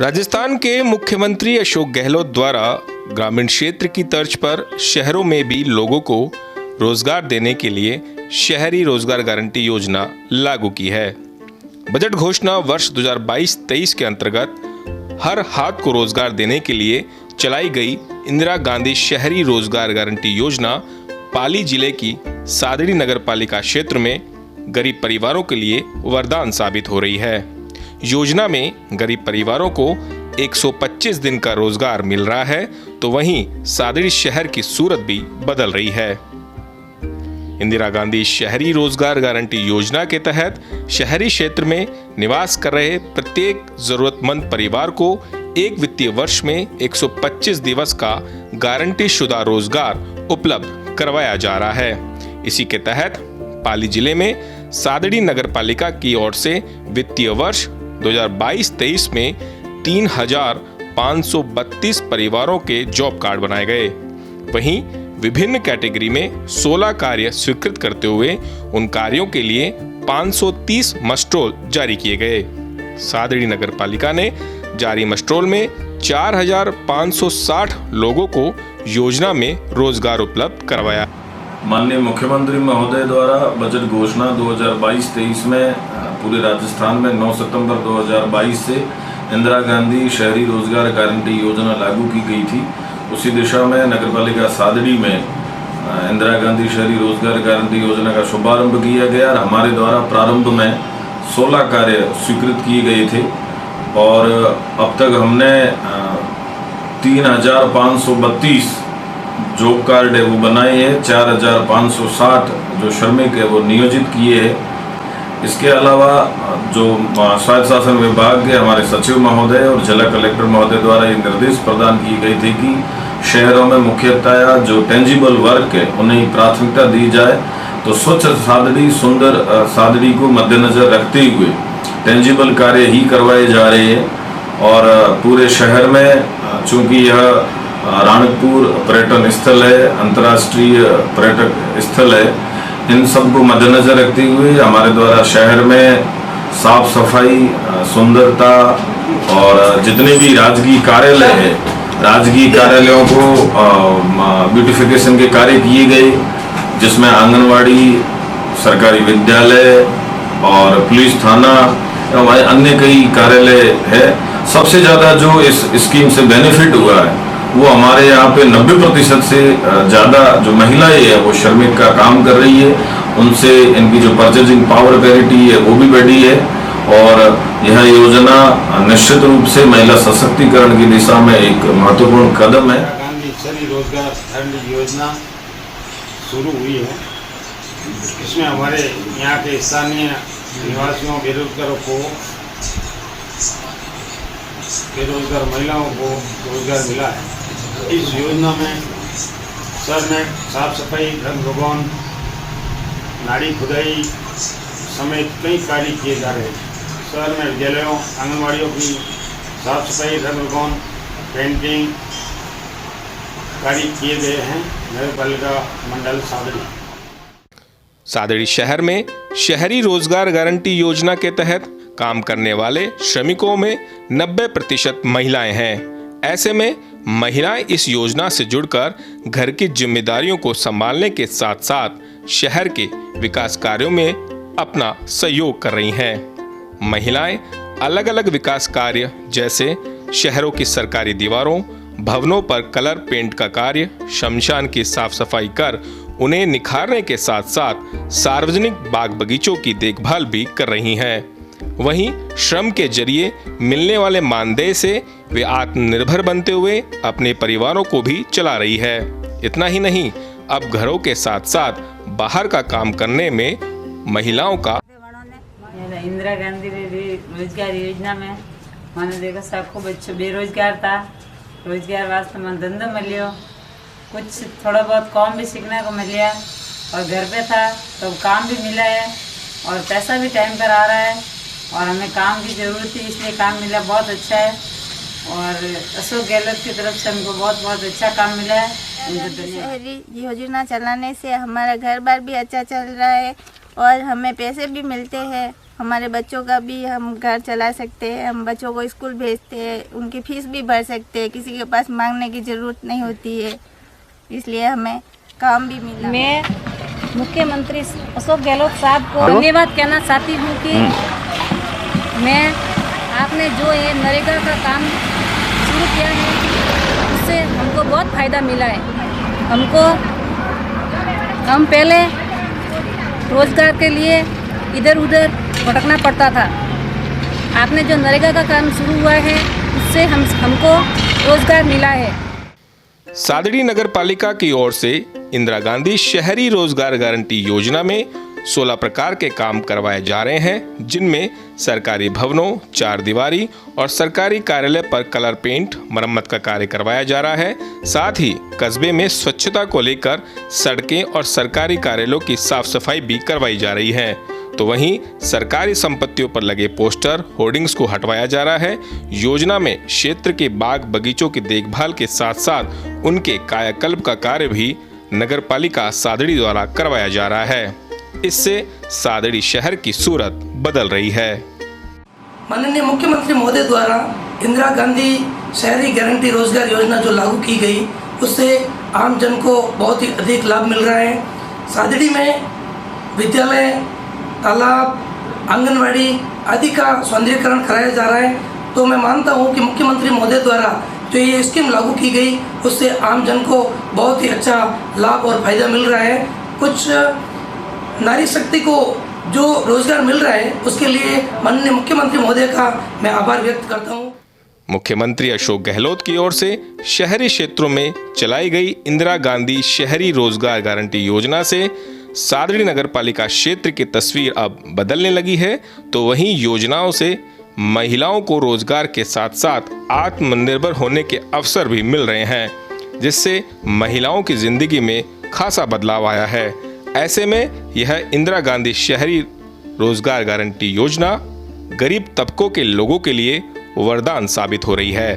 राजस्थान के मुख्यमंत्री अशोक गहलोत द्वारा ग्रामीण क्षेत्र की तर्ज पर शहरों में भी लोगों को रोजगार देने के लिए शहरी रोजगार गारंटी योजना लागू की है। बजट घोषणा वर्ष 2022-23 के अंतर्गत हर हाथ को रोजगार देने के लिए चलाई गई इंदिरा गांधी शहरी रोजगार गारंटी योजना पाली जिले की सादड़ी नगर पालिका क्षेत्र में गरीब परिवारों के लिए वरदान साबित हो रही है। योजना में गरीब परिवारों को 125 दिन का रोजगार मिल रहा है, तो वहीं सादड़ी शहर की सूरत भी बदल रही है। इंदिरा गांधी शहरी रोजगार गारंटी योजना के तहत शहरी क्षेत्र में निवास कर रहे प्रत्येक जरूरतमंद परिवार को एक वित्तीय वर्ष में 125 दिवस का गारंटी शुदा रोजगार उपलब्ध करवाया जा रहा है। इसी के तहत पाली जिले में सादड़ी नगर पालिका की ओर से वित्तीय वर्ष 2022-23 में 3,532 परिवारों के जॉब कार्ड बनाए गए। वहीं विभिन्न कैटेगरी में 16 कार्य स्वीकृत करते हुए उन कार्यों के लिए 530 मस्ट्रोल जारी किए गए। सादड़ी नगर पालिका ने जारी मस्ट्रोल में 4,560 लोगों को योजना में रोजगार उपलब्ध करवाया। माननीय मुख्यमंत्री महोदय द्वारा बजट घोषणा 2022-23 में पूरे राजस्थान में 9 सितंबर 2022 से इंदिरा गांधी शहरी रोजगार गारंटी योजना लागू की गई थी। उसी दिशा में नगरपालिका सादड़ी में इंदिरा गांधी शहरी रोजगार गारंटी योजना का शुभारंभ किया गया और हमारे द्वारा प्रारंभ में 16 कार्य स्वीकृत किए गए थे और अब तक हमने 3,532 जॉब कार्ड है वो बनाए हैं, 4,560 जो श्रमिक है वो नियोजित किए हैं। इसके अलावा जो स्वायत्त शासन विभाग के हमारे सचिव महोदय और जिला कलेक्टर महोदय द्वारा ये निर्देश प्रदान किए गए थे कि शहरों में मुख्यतया जो टेंजिबल वर्क है उन्हें प्राथमिकता दी जाए, तो स्वच्छ सादड़ी सुंदर सादड़ी को मद्देनजर रखते हुए टेंजिबल कार्य ही करवाए जा रहे हैं। और पूरे शहर में चूँकि यह राणकपुर पर्यटन स्थल है, अंतर्राष्ट्रीय पर्यटक स्थल है, इन सब को मद्देनजर रखते हुए हमारे द्वारा शहर में साफ सफाई, सुंदरता और जितने भी राजकीय कार्यालय है, राजकीय कार्यालयों को ब्यूटिफिकेशन के कार्य किए गए, जिसमें आंगनवाड़ी, सरकारी विद्यालय और पुलिस थाना एवं अन्य कई कार्यालय है। सबसे ज़्यादा जो इस स्कीम से बेनिफिट हुआ है वो हमारे यहाँ पे 90% से ज़्यादा जो महिलाएं हैं वो श्रमिक का काम कर रही है, उनसे इनकी जो परचेजिंग पावर पैरिटी है वो भी बढ़ी है और यह योजना निश्चित रूप से महिला सशक्तिकरण की दिशा में एक महत्वपूर्ण कदम है। गांधी शहरी रोजगार गारंटी योजना शुरू हुई है। इसमें हमारे यहाँ के स्थानीय निवासियों, बेरोजगार महिलाओं को रोजगार मिला है। इस योजना में शहर में साफ सफाई, रंग रोगन, नाड़ी खुदाई समेत कई कार्य किए जा रहे हैं। शहर में विद्यालयों, आंगनवाड़ियों की साफ सफाई, रंग रोगन, पेंटिंग कार्य किए गए हैं। नगरपालिका मंडल सादड़ी सादड़ी शहर में शहरी रोजगार गारंटी योजना के तहत काम करने वाले श्रमिकों में 90% महिलाएं हैं। ऐसे में महिलाएं इस योजना से जुड़कर घर की जिम्मेदारियों को संभालने के साथ साथ शहर के विकास कार्यों में अपना सहयोग कर रही हैं। महिलाएं अलग अलग विकास कार्य जैसे शहरों की सरकारी दीवारों, भवनों पर कलर पेंट का कार्य, शमशान की साफ सफाई कर उन्हें निखारने के साथ साथ सार्वजनिक बाग बगीचों की देखभाल भी कर रही हैं। वहीं श्रम के जरिए मिलने वाले मानदेय से वे आत्मनिर्भर बनते हुए अपने परिवारों को भी चला रही है। इतना ही नहीं, अब घरों के साथ साथ बाहर का काम करने में महिलाओं का इंदिरा गांधी रोजगार योजना में मैंने देखा सबको बच्चों बेरोजगार था, रोजगार वास्ते में धंधा मिलियो, कुछ थोड़ा बहुत काम भी सीखने को मिला और घर पे था तो काम भी मिला है और पैसा भी टाइम पर आ रहा है और हमें काम की ज़रूरत थी इसलिए काम मिला। बहुत अच्छा है और अशोक गहलोत की तरफ से हमको बहुत बहुत अच्छा काम मिला है। शहरी योजना चलाने से हमारा घर बार भी अच्छा चल रहा है और हमें पैसे भी मिलते हैं। हमारे बच्चों का भी हम घर चला सकते हैं, हम बच्चों को स्कूल भेजते हैं, उनकी फीस भी भर सकते हैं, किसी के पास मांगने की ज़रूरत नहीं होती है, इसलिए हमें काम भी मिला। मैं मुख्यमंत्री अशोक गहलोत साहब को धन्यवाद कहना चाहती हूँ कि मैं आपने जो ये नरेगा का काम शुरू किया है उससे हमको बहुत फ़ायदा मिला है। हम पहले रोज़गार के लिए इधर उधर भटकना पड़ता था। आपने जो नरेगा का काम शुरू हुआ है उससे हमको रोज़गार मिला है। सादड़ी नगर पालिका की ओर से इंदिरा गांधी शहरी रोजगार गारंटी योजना में 16 प्रकार के काम करवाए जा रहे हैं, जिनमें सरकारी भवनों, चार दीवारी और सरकारी कार्यालय पर कलर पेंट, मरम्मत का कार्य करवाया जा रहा है। साथ ही कस्बे में स्वच्छता को लेकर सड़कें और सरकारी कार्यालयों की साफ सफाई भी करवाई जा रही है। तो वहीं सरकारी संपत्तियों पर लगे पोस्टर, होर्डिंग्स को हटवाया जा रहा है। योजना में क्षेत्र के बाग बगीचों की देखभाल के साथ साथ उनके कायाकल्प का कार्य भी नगर पालिका सादड़ी द्वारा करवाया जा रहा है। इससे सादड़ी शहर की सूरत बदल रही है। माननीय मुख्यमंत्री महोदय द्वारा इंदिरा गांधी शहरी गारंटी रोजगार योजना जो लागू की गई, उससे आम जन को बहुत ही अधिक लाभ मिल रहा है। सादड़ी में विद्यालय, तालाब, आंगनवाड़ी आदि का सौंदर्यीकरण कराया जा रहा है। तो मैं मानता हूं कि मुख्यमंत्री महोदय द्वारा जो ये स्कीम लागू की गई उससे आम जन को बहुत ही अच्छा लाभ और फायदा मिल रहा है। कुछ नारी शक्ति को जो रोजगार मिल रहा है उसके लिए माननीय मुख्यमंत्री महोदय का मैं आभार व्यक्त करता हूँ। मुख्यमंत्री अशोक गहलोत की ओर से शहरी क्षेत्रों में चलाई गई इंदिरा गांधी शहरी रोजगार गारंटी योजना से सादड़ी नगर पालिका क्षेत्र की तस्वीर अब बदलने लगी है। तो वहीं योजनाओं से महिलाओं को रोजगार के साथ साथ आत्मनिर्भर होने के अवसर भी मिल रहे हैं, जिससे महिलाओं की जिंदगी में खासा बदलाव आया है। ऐसे में यह इंदिरा गांधी शहरी रोजगार गारंटी योजना गरीब तबकों के लोगों के लिए वरदान साबित हो रही है।